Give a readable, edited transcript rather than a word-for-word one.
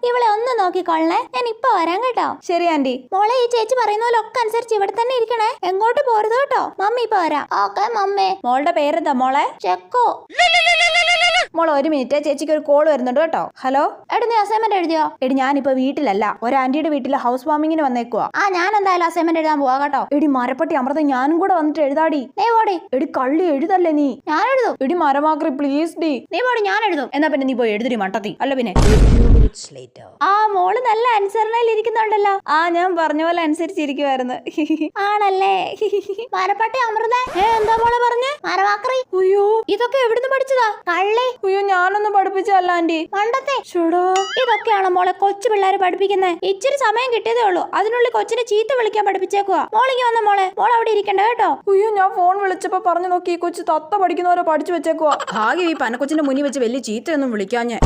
ഇവളെ ഒന്ന് നോക്കിക്കൊള്ളണേ, ഞാൻ ഇപ്പൊ വരാം കേട്ടോ. ശരി ആന്റി. മോളെ ഈ ചേച്ചി പറയുന്ന പോലെ ഒക്കെ അനുസരിച്ച് ഇവിടെ തന്നെ ഇരിക്കണേ, എങ്ങോട്ട് പോരുത് കേട്ടോ. മമ്മി ഇപ്പൊ വരാം. Okay mummy. മോളുടെ പേരെന്താ മോളെ? ചെക്കോ. മോളെ ഒരു മിനിറ്റ്, ചേച്ചിക്ക് ഒരു കോൾ വരുന്നുണ്ട് കേട്ടോ. ഹലോ. എടി നീ അസൈൻമെന്റ് എഴുതിയോ? എടി ഞാനിപ്പോ വീട്ടിലല്ല, ഒരു ആന്റിയുടെ വീട്ടിൽ ഹൗസ് വാമിങ്ങിന് വന്നേക്കുവാ. ഞാൻ എന്തായാലും അസൈൻമെന്റ് എഴുതാൻ പോവാ കേട്ടോ. എടി മരപ്പട്ടി അമൃത ഞാനും കൂടെ വന്നിട്ട് എഴുതാടി. നീ പോടി. എടി കള്ളി എഴുതല്ലേ നീ. ഞാൻ എഴുതും. എടി മരമാക്രി പ്ലീസ് ഡി. നീ പോടി, ഞാൻ എഴുതും. എന്നാ പിന്നെ നീ പോയി എഴുതിരി മട്ടത്തി. അല്ല പിന്നെ മോള് നല്ല അനുസരണയിൽ ഇരിക്കുന്നുണ്ടല്ലോ. ഞാൻ പറഞ്ഞ പോലെ അനുസരിച്ചിരിക്കുവായിരുന്നു. ആണല്ലേ? മരപ്പട്ടി അമൃത എന്താ മോളെ പറഞ്ഞേ? മരമാക്രി. അയ്യോ ഇതൊക്കെ എവിടുന്ന് പഠിച്ചതാ? കള്ളി. അയ്യോ ഞാനൊന്നും പഠിപ്പിച്ചല്ല ആന്റി. മണ്ടത്തെ. ഇതൊക്കെയാണോ മോളെ കൊച്ചു പിള്ളേരെ പഠിപ്പിക്കുന്നത്? ഇച്ചിരി സമയം കിട്ടിയതേ ഉള്ളൂ, അതിനുള്ളിൽ കൊച്ചിനെ ചീത്ത വിളിക്കാൻ പഠിപ്പിച്ചേക്കുവാ. മോളിങ്ങി വന്ന മോളെ, മോൾ അവിടെ ഇരിക്കണ്ട കേട്ടോ. അയ്യോ ഞാൻ ഫോൺ വിളിച്ചപ്പോ പറഞ്ഞു നോക്കി, ഈ കൊച്ചു തത്ത പഠിക്കുന്നവരെ പഠിച്ചു വെച്ചേക്കുവാ. ഭാഗ്യം ഈ പനക്കൊച്ചിന്റെ മുന്നിൽ വെച്ച് വലിയ ചീത്തയൊന്നും വിളിക്കാഞ്ഞേ.